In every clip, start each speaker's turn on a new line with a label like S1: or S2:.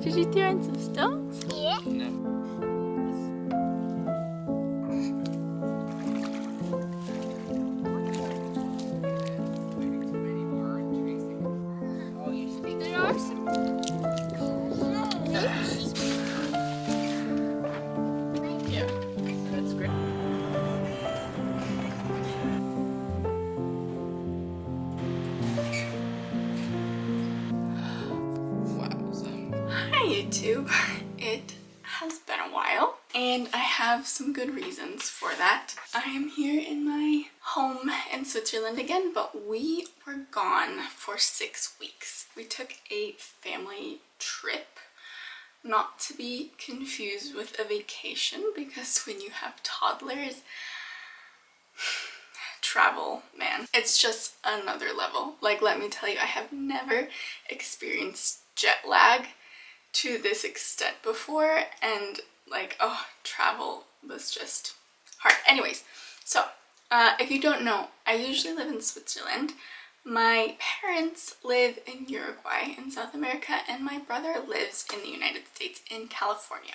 S1: did you throw in some stones?
S2: Yeah.
S3: No.
S2: There are some.
S1: Yeah, that's great. Hi YouTube. It has been a while and I have some good reasons for that. I am here in my home in Switzerland again, but we were gone for 6 weeks. We took a family trip, not to be confused with a vacation, because when you have toddlers, travel, man, it's just another level. Like, let me tell you, I have never experienced jet lag to this extent before, and like, oh, travel was just hard. Anyways, so if you don't know, I usually live in Switzerland. My parents live in Uruguay in South America, and my brother lives in the United States in California.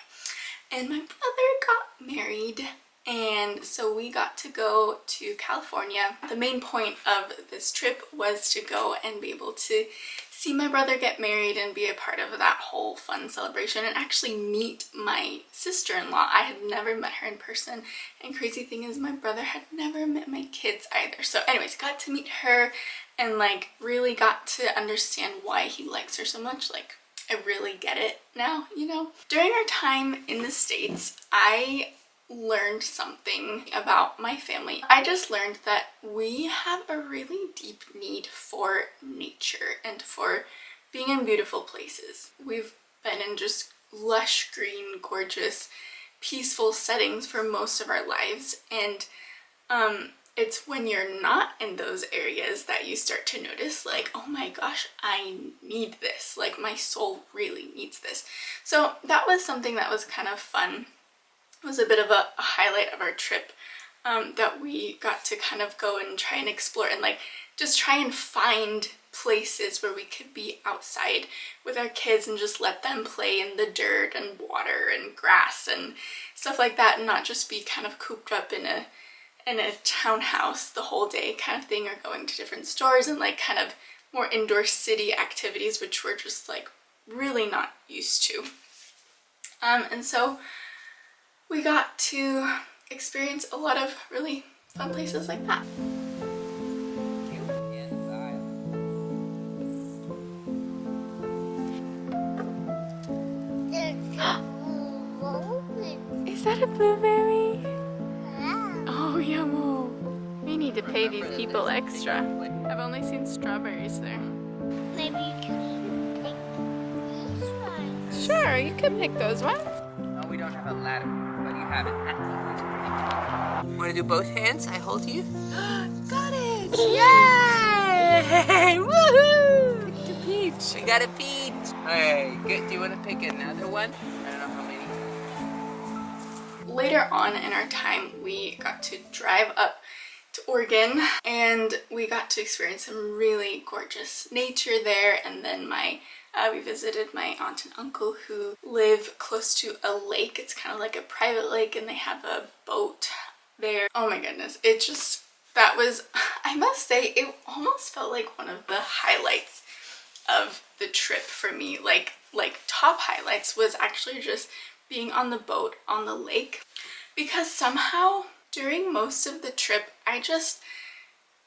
S1: And my brother got married, and so we got to go to California. The main point of this trip was to go and be able to see my brother get married and be a part of that whole fun celebration, and actually meet my sister-in-law. I had never met her in person, and crazy thing is my brother had never met my kids either. So anyways, got to meet her and like really got to understand why he likes her so much. Like, I really get it now, you know? During our time in the States, I learned something about my family. I just learned that we have a really deep need for nature and for being in beautiful places. We've been in just lush, green, gorgeous, peaceful settings for most of our lives, and it's when you're not in those areas that you start to notice, like, oh my gosh, I need this. Like, my soul really needs this. So that was something that was kind of fun. It was a bit of a highlight of our trip, that we got to kind of go and try and explore and like just try and find places where we could be outside with our kids and just let them play in the dirt and water and grass and stuff like that, and not just be kind of cooped up in a townhouse the whole day kind of thing, or going to different stores and like kind of more indoor city activities, which we're just like really not used to. And so we got to experience a lot of really fun places like that. Is that a blueberry? Oh, yummo. We need to pay these people extra. I've only seen strawberries there.
S2: Maybe you can take these ones.
S1: Sure, you can pick those ones.
S3: Oh, we don't have a ladder, but you have it. Want to do both hands? I hold you.
S1: Got it!
S3: Yay! Woohoo! Picked a peach. We got a peach. Hey, good. Do you want to pick another one? I don't know how many.
S1: Later on in our time, we got to drive up to Oregon, and we got to experience some really gorgeous nature there. And then we visited my aunt and uncle who live close to a lake. It's kind of like a private lake, and they have a boat there. Oh my goodness, that was, I must say, it almost felt like one of the highlights of the trip for me. Like top highlights was actually just being on the boat on the lake, because somehow during most of the trip I just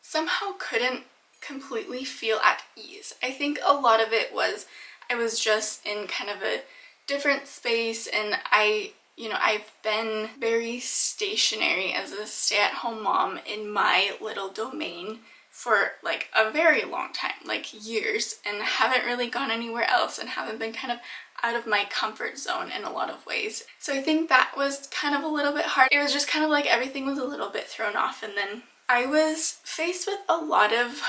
S1: somehow couldn't completely feel at ease. I think a lot of it was I was just in kind of a different space, and I've been very stationary as a stay-at-home mom in my little domain for like a very long time, like years, and haven't really gone anywhere else and haven't been kind of out of my comfort zone in a lot of ways. So I think that was kind of a little bit hard. It was just kind of like everything was a little bit thrown off, and then I was faced with a lot of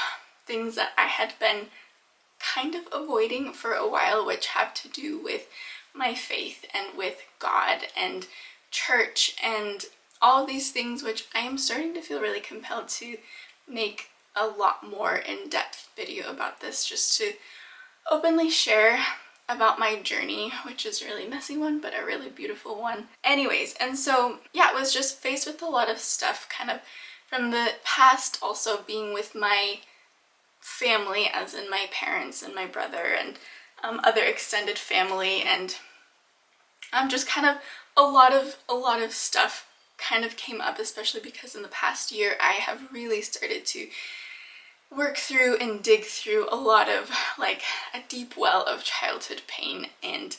S1: things that I had been kind of avoiding for a while, which have to do with my faith and with God and church and all of these things, which I am starting to feel really compelled to make a lot more in-depth video about this, just to openly share about my journey, which is a really messy one, but a really beautiful one. Anyways, and so yeah, I was just faced with a lot of stuff kind of from the past, also being with my family, as in my parents and my brother and other extended family, and just kind of a lot of stuff kind of came up, especially because in the past year I have really started to work through and dig through a lot of like a deep well of childhood pain, and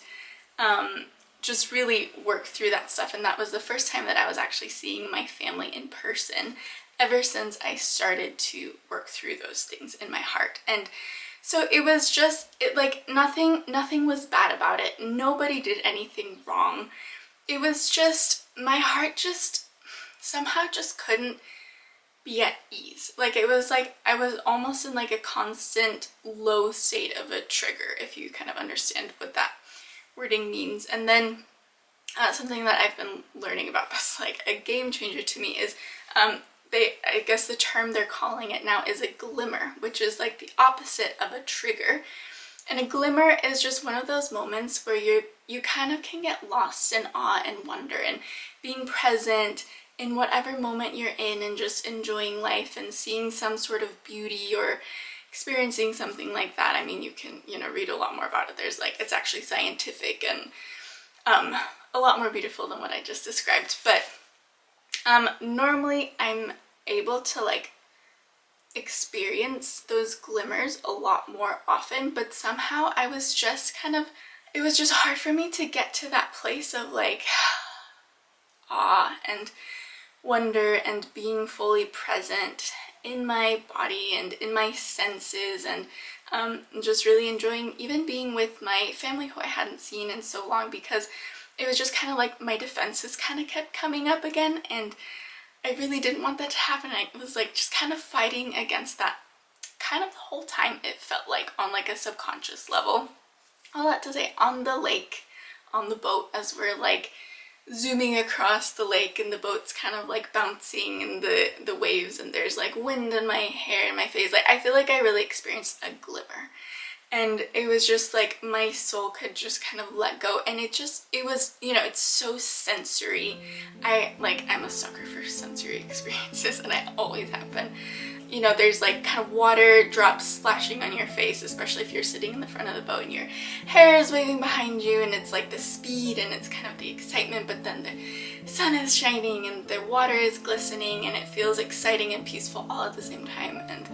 S1: just really work through that stuff. And that was the first time that I was actually seeing my family in person ever since I started to work through those things in my heart. And so it was just, like nothing was bad about it. Nobody did anything wrong. It was just, my heart just somehow just couldn't be at ease. Like it was like I was almost in like a constant low state of a trigger, if you kind of understand what that wording means. And then something that I've been learning about that's like a game changer to me is I guess the term they're calling it now is a glimmer, which is like the opposite of a trigger. And a glimmer is just one of those moments where you kind of can get lost in awe and wonder and being present in whatever moment you're in and just enjoying life and seeing some sort of beauty or experiencing something like that. I mean, you can, read a lot more about it. There's like, it's actually scientific and a lot more beautiful than what I just described. But normally I'm able to like experience those glimmers a lot more often, but somehow I was just it was just hard for me to get to that place of like awe and wonder and being fully present in my body and in my senses, and just really enjoying even being with my family who I hadn't seen in so long, because it was just kind of like my defenses kind of kept coming up again, and I really didn't want that to happen. I was like just kind of fighting against that kind of the whole time, it felt like, on like a subconscious level. All that to say, on the lake, on the boat, as we're like zooming across the lake and the boat's kind of like bouncing in the waves, and there's like wind in my hair and my face, like I feel like I really experienced a glimmer. And it was just like my soul could just kind of let go, and it was, it's so sensory. I'm a sucker for sensory experiences, and I always have been. There's like kind of water drops splashing on your face, especially if you're sitting in the front of the boat and your hair is waving behind you, and it's like the speed and it's kind of the excitement, but then the sun is shining and the water is glistening and it feels exciting and peaceful all at the same time. And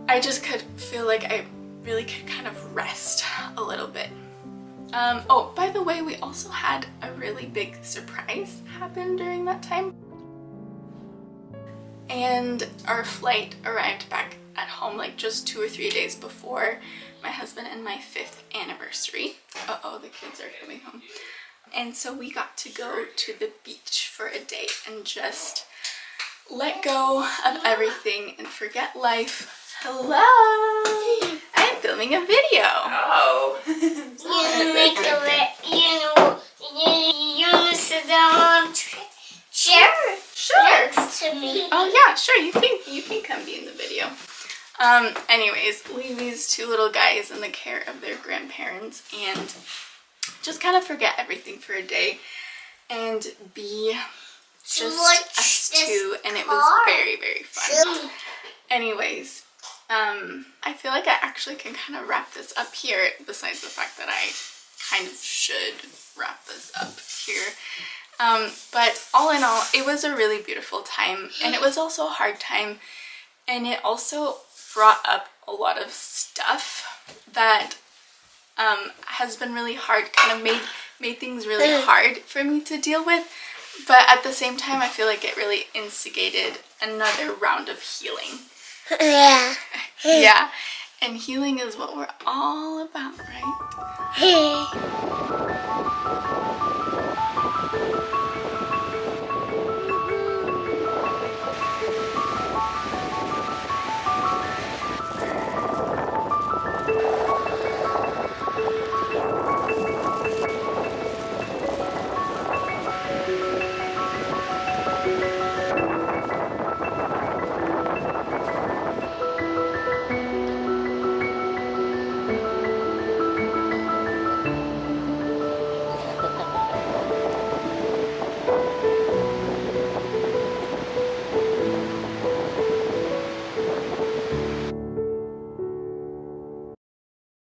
S1: I just could feel like I really could kind of rest a little bit. Oh, by the way, we also had a really big surprise happen during that time. And our flight arrived back at home like just 2 or 3 days before my husband and my 5th anniversary. Uh-oh, the kids are coming home. And so we got to go to the beach for a day and just let go of everything and forget life. Hello! I'm filming a video.
S3: Oh.
S2: You make you sit down. Sure. Next to me.
S1: Oh yeah, sure. You can come be in the video. Anyways, leave these 2 little guys in the care of their grandparents and just kind of forget everything for a day and be just us 2, and it was very, very fun. Anyways, I feel like I actually can kind of wrap this up here, besides the fact that I kind of should wrap this up here. But all in all, it was a really beautiful time, and it was also a hard time, and it also brought up a lot of stuff that has been really hard, kind of made things really hard for me to deal with, but at the same time I feel like it really instigated another round of healing.
S2: Yeah.
S1: Yeah, and healing is what we're all about, right?